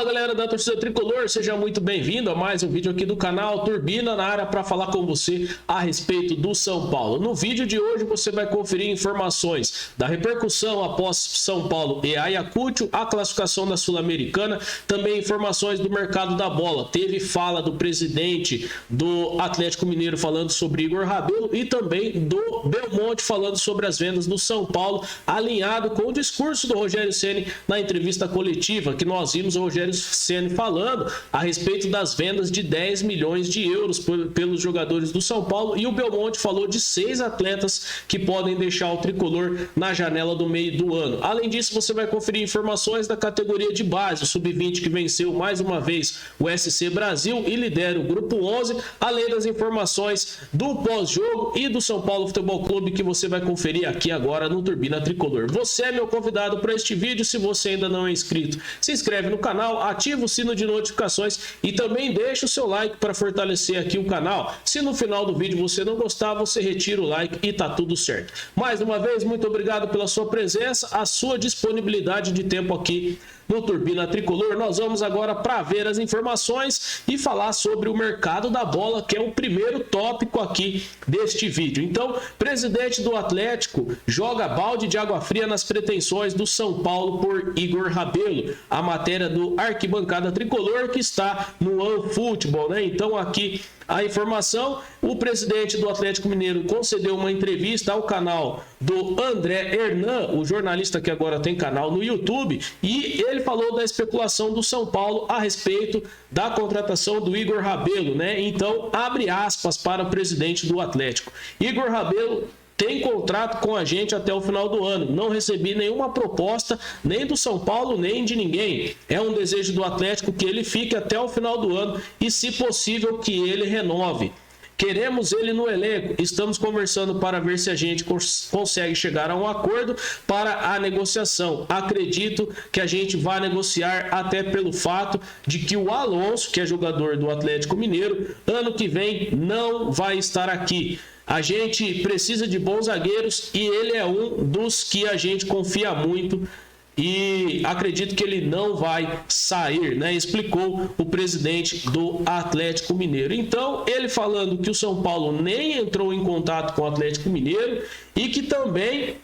Galera da torcida tricolor, seja muito bem-vindo a mais um vídeo aqui do canal Turbina na área para falar com você a respeito do São Paulo. No vídeo de hoje você vai conferir informações da repercussão após São Paulo e Ayacucho, a classificação da Sul-Americana, também informações do mercado da bola. Teve fala do presidente do Atlético Mineiro falando sobre Igor Rabelo e também do Belmonte falando sobre as vendas do São Paulo, alinhado com o discurso do Rogério Ceni na entrevista coletiva que nós vimos o Rogério Ceni falando a respeito das vendas de 10 milhões de euros pelos jogadores do São Paulo, e o Belmonte falou de 6 atletas que podem deixar o tricolor na janela do meio do ano. Além disso, você vai conferir informações da categoria de base, o Sub-20 que venceu mais uma vez o SC Brasil e lidera o Grupo 11, além das informações do pós-jogo e do São Paulo Futebol Clube que você vai conferir aqui agora no Turbina Tricolor. Você é meu convidado para este vídeo. Se você ainda não é inscrito, se inscreve no canal, ativa o sino de notificações e também deixa o seu like para fortalecer aqui o canal. Se no final do vídeo você não gostar, você retira o like e tá tudo certo. Mais uma vez, muito obrigado pela sua presença, a sua disponibilidade de tempo aqui no Turbina Tricolor. Nós vamos agora para ver as informações e falar sobre o mercado da bola, que é o primeiro tópico aqui deste vídeo. Então, presidente do Atlético joga balde de água fria nas pretensões do São Paulo por Igor Rabelo. A matéria do Arquibancada Tricolor que está no OneFootball, né? Então, aqui a informação: o presidente do Atlético Mineiro concedeu uma entrevista ao canal do André Hernan, o jornalista que agora tem canal no YouTube, e ele falou da especulação do São Paulo a respeito da contratação do Igor Rabelo, né? Então, abre aspas para o presidente do Atlético: Igor Rabelo tem contrato com a gente até o final do ano. Não recebi nenhuma proposta, nem do São Paulo, nem de ninguém. É um desejo do Atlético que ele fique até o final do ano e, se possível, que ele renove. Queremos ele no elenco. Estamos conversando para ver se a gente consegue chegar a um acordo para a negociação. Acredito que a gente vai negociar, até pelo fato de que o Alonso, que é jogador do Atlético Mineiro, ano que vem não vai estar aqui. A gente precisa de bons zagueiros e ele é um dos que a gente confia muito e acredito que ele não vai sair, né? Explicou o presidente do Atlético Mineiro. Então, ele falando que o São Paulo nem entrou em contato com o Atlético Mineiro e que também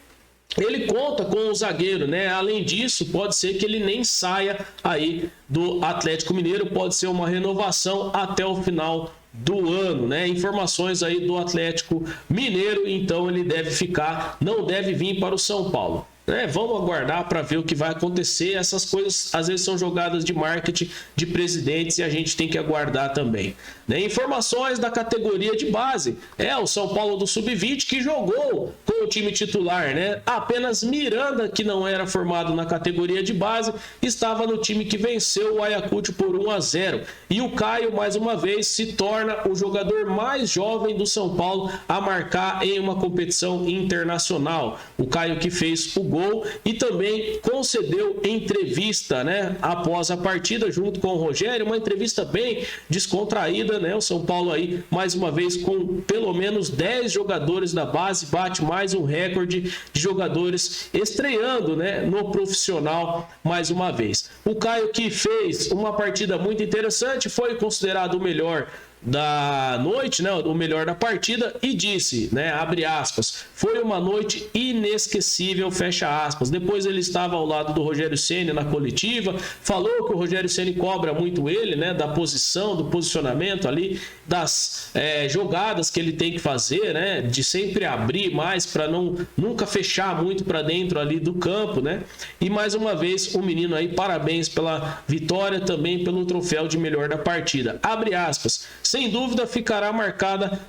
ele conta com o zagueiro, né? Além disso, pode ser que ele nem saia aí do Atlético Mineiro, pode ser uma renovação até o final do ano, né? Informações aí do Atlético Mineiro, então ele deve ficar, não deve vir para o São Paulo, né? Vamos aguardar para ver o que vai acontecer. Essas coisas às vezes são jogadas de marketing de presidentes e a gente tem que aguardar também, né? Informações da categoria de base: o São Paulo do Sub-20 que jogou com o time titular, né? Apenas Miranda, que não era formado na categoria de base, estava no time que venceu o Ayacucho por 1-0, e o Caio mais uma vez se torna o jogador mais jovem do São Paulo a marcar em uma competição internacional. O Caio que fez o gol e também concedeu entrevista, né, após a partida junto com o Rogério, uma entrevista bem descontraída, né? O São Paulo aí mais uma vez com pelo menos 10 jogadores da base, bate mais um recorde de jogadores estreando, né, no profissional mais uma vez. O Caio que fez uma partida muito interessante, foi considerado o melhor da noite, né, o melhor da partida, e disse, né, abre aspas, foi uma noite inesquecível, fecha aspas. Depois ele estava ao lado do Rogério Ceni na coletiva, falou que o Rogério Ceni cobra muito ele, né, da posição, do posicionamento ali, das jogadas que ele tem que fazer, né, de sempre abrir mais para nunca fechar muito para dentro ali do campo, né? E mais uma vez o menino aí, parabéns pela vitória, também pelo troféu de melhor da partida, abre aspas. Sem dúvida ficará marcada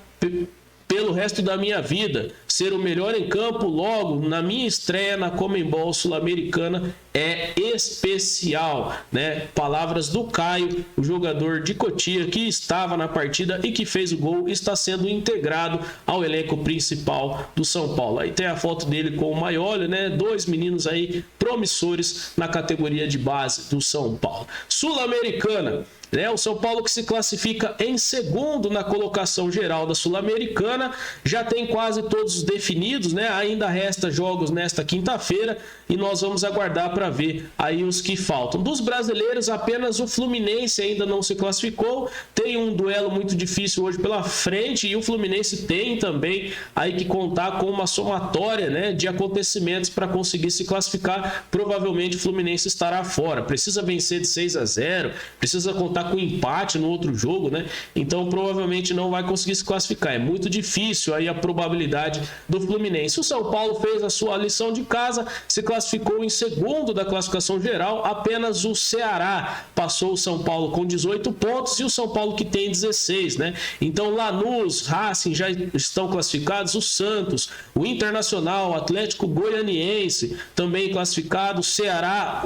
pelo resto da minha vida. Ser o melhor em campo logo na minha estreia na Conmebol Sul-Americana é especial, né? Palavras do Caio, o jogador de Cotia que estava na partida e que fez o gol, está sendo integrado ao elenco principal do São Paulo. Aí tem a foto dele com o Maioli, né? 2 meninos aí promissores na categoria de base do São Paulo. Sul-Americana, né? O São Paulo que se classifica em segundo na colocação geral da Sul-Americana, já tem quase todos definidos, né? Ainda resta jogos nesta quinta-feira e nós vamos aguardar para ver aí os que faltam. Dos brasileiros, apenas o Fluminense ainda não se classificou, tem um duelo muito difícil hoje pela frente, e o Fluminense tem também aí que contar com uma somatória, né, de acontecimentos para conseguir se classificar. Provavelmente o Fluminense estará fora, precisa vencer de 6-0, precisa contar com empate no outro jogo, né? Então provavelmente não vai conseguir se classificar, é muito difícil aí a probabilidade do Fluminense. O São Paulo fez a sua lição de casa, se classificou em segundo da classificação geral, apenas o Ceará passou o São Paulo com 18 pontos e o São Paulo que tem 16, né? Então Lanús, Racing já estão classificados, o Santos, o Internacional, o Atlético Goianiense também classificado, o Ceará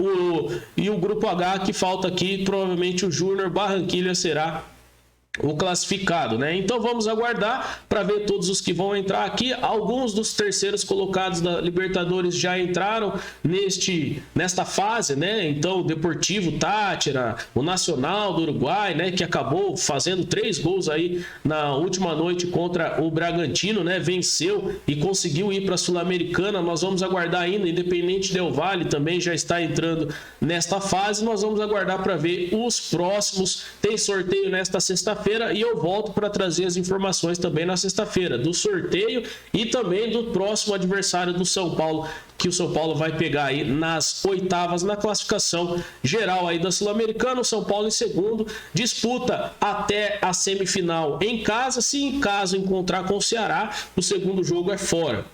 e o Grupo H que falta aqui, provavelmente o Júnior Barranquilla será o classificado, né? Então vamos aguardar para ver todos os que vão entrar aqui. Alguns dos terceiros colocados da Libertadores já entraram nesta fase, né? Então o Deportivo Táchira, o Nacional do Uruguai, né, que acabou fazendo 3 gols aí na última noite contra o Bragantino, né? Venceu e conseguiu ir para a Sul-Americana. Nós vamos aguardar ainda. Independente Del Valle também já está entrando nesta fase. Nós vamos aguardar para ver os próximos. Tem sorteio nesta sexta-feira e eu volto para trazer as informações também na sexta-feira do sorteio e também do próximo adversário do São Paulo, que o São Paulo vai pegar aí nas oitavas na classificação geral aí da Sul-Americana. O São Paulo em segundo, disputa até a semifinal em casa. Se em caso encontrar com o Ceará, o segundo jogo é fora.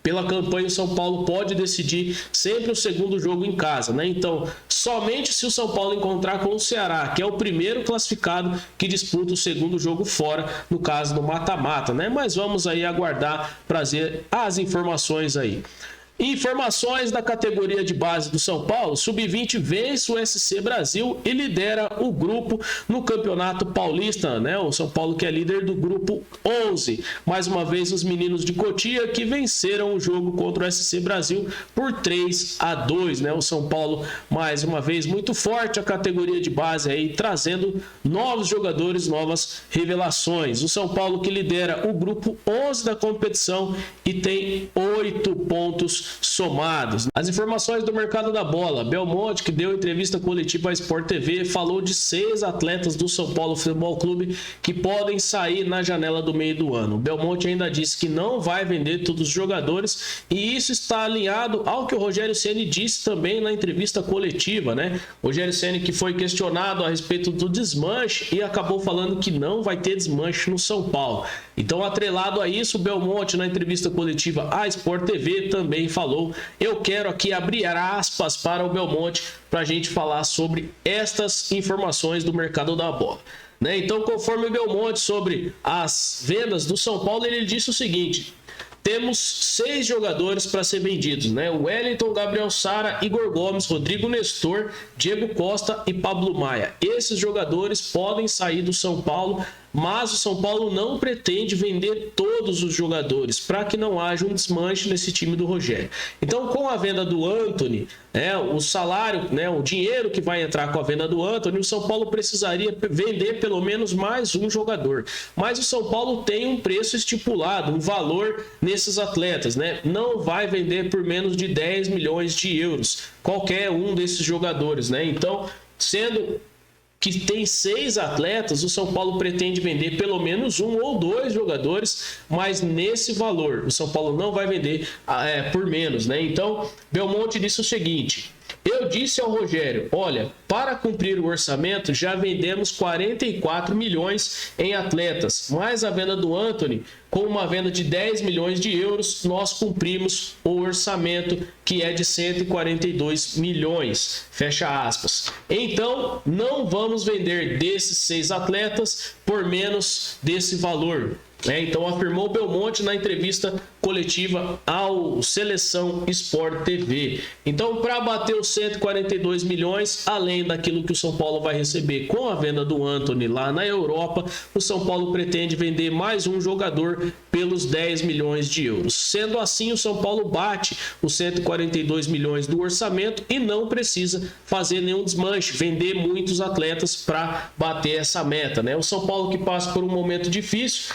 Pela campanha, o São Paulo pode decidir sempre o segundo jogo em casa, né? Então, somente se o São Paulo encontrar com o Ceará, que é o primeiro classificado que disputa o segundo jogo fora, no caso do mata-mata, né? Mas vamos aí aguardar trazer as informações aí. Informações da categoria de base do São Paulo: Sub-20 vence o SC Brasil e lidera o grupo no Campeonato Paulista, né? O São Paulo que é líder do grupo 11. Mais uma vez os meninos de Cotia que venceram o jogo contra o SC Brasil por 3-2, né? O São Paulo mais uma vez muito forte, a categoria de base aí trazendo novos jogadores, novas revelações. O São Paulo que lidera o grupo 11 da competição e tem 8 pontos somados. As informações do mercado da bola: Belmonte, que deu entrevista coletiva à Sport TV, falou de 6 atletas do São Paulo Futebol Clube que podem sair na janela do meio do ano. O Belmonte ainda disse que não vai vender todos os jogadores e isso está alinhado ao que o Rogério Ceni disse também na entrevista coletiva, né? Rogério Ceni que foi questionado a respeito do desmanche e acabou falando que não vai ter desmanche no São Paulo. Então, atrelado a isso, o Belmonte na entrevista coletiva à Sport TV também falou. Eu quero aqui abrir aspas para o Belmonte para a gente falar sobre estas informações do mercado da bola, né? Então, conforme o Belmonte sobre as vendas do São Paulo, ele disse o seguinte: temos 6 jogadores para ser vendidos, né? O Wellington, Gabriel Sara, Igor Gomes, Rodrigo Nestor, Diego Costa e Pablo Maia. Esses jogadores podem sair do São Paulo, mas o São Paulo não pretende vender todos os jogadores para que não haja um desmanche nesse time do Rogério. Então, com a venda do Antony, o salário, o dinheiro que vai entrar com a venda do Antony, o São Paulo precisaria vender pelo menos mais um jogador. Mas o São Paulo tem um preço estipulado, um valor nesses atletas, né? Não vai vender por menos de 10 milhões de euros qualquer um desses jogadores, né? Então, sendo que tem 6 atletas, o São Paulo pretende vender pelo menos 1 ou 2 jogadores, mas nesse valor. O São Paulo não vai vender por menos, né? Então, Belmonte disse o seguinte: eu disse ao Rogério, olha, para cumprir o orçamento já vendemos 44 milhões em atletas, mais a venda do Antony, com uma venda de 10 milhões de euros, nós cumprimos o orçamento que é de 142 milhões, fecha aspas. Então, não vamos vender desses 6 atletas por menos desse valor. Então afirmou Belmonte na entrevista coletiva ao Seleção Sport TV. Então, para bater os 142 milhões, além daquilo que o São Paulo vai receber com a venda do Antony lá na Europa, o São Paulo pretende vender mais um jogador pelos 10 milhões de euros. Sendo assim, o São Paulo bate os 142 milhões do orçamento e não precisa fazer nenhum desmanche, vender muitos atletas para bater essa meta, né? O São Paulo que passa por um momento difícil,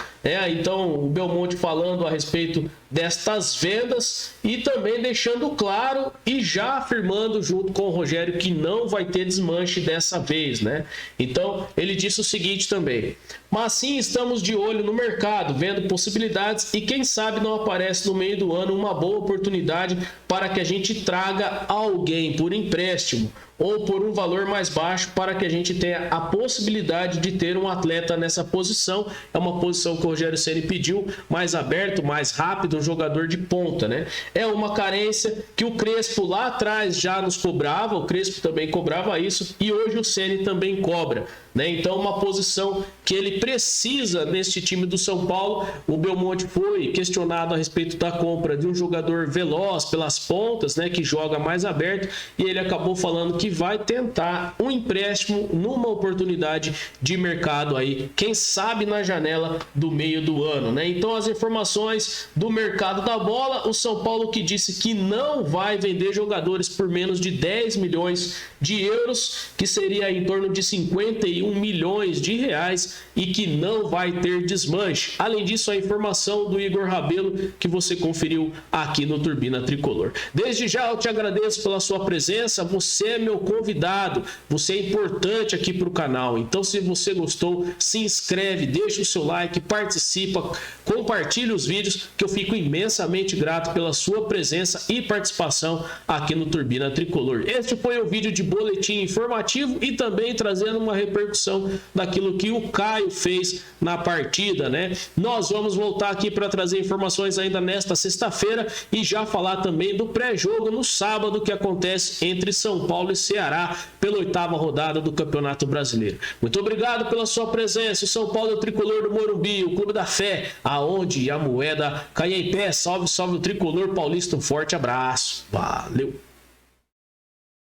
Então o Belmonte falando a respeito destas vendas e também deixando claro e já afirmando junto com o Rogério que não vai ter desmanche dessa vez, né? Então ele disse o seguinte também: mas sim, estamos de olho no mercado, vendo possibilidades e quem sabe não aparece no meio do ano uma boa oportunidade para que a gente traga alguém por empréstimo ou por um valor mais baixo para que a gente tenha a possibilidade de ter um atleta nessa posição. É uma posição que o Rogério Ceni pediu, mais aberto, mais rápido, um jogador de ponta, né? É uma carência que o Crespo lá atrás já nos cobrava, o Crespo também cobrava isso e hoje o Ceni também cobra, né? Então uma posição que ele precisa neste time do São Paulo. O Belmonte foi questionado a respeito da compra de um jogador veloz pelas pontas, né, que joga mais aberto, e ele acabou falando que vai tentar um empréstimo numa oportunidade de mercado aí, quem sabe na janela do meio do ano, né? Então as informações do mercado da bola, o São Paulo que disse que não vai vender jogadores por menos de 10 milhões de euros, que seria em torno de 51 milhões de reais, e que não vai ter desmanche. Além disso, a informação do Igor Rabelo que você conferiu aqui no Turbina Tricolor. Desde já eu te agradeço pela sua presença, você é meu convidado, você é importante aqui para o canal. Então, se você gostou, se inscreve, deixa o seu like, participa, compartilhe os vídeos, que eu fico imensamente grato pela sua presença e participação aqui no Turbina Tricolor. Este foi o vídeo de boletim informativo e também trazendo uma repercussão daquilo que o Caio fez na partida, né? Nós vamos voltar aqui para trazer informações ainda nesta sexta-feira e já falar também do pré-jogo no sábado que acontece entre São Paulo e Ceará pela 8ª rodada do Campeonato Brasileiro. Muito obrigado pela sua presença. O São Paulo é o tricolor do Morumbi, o Clube da Fé, aonde a moeda cai em pé. Salve, salve o tricolor paulista. Um forte abraço. Valeu!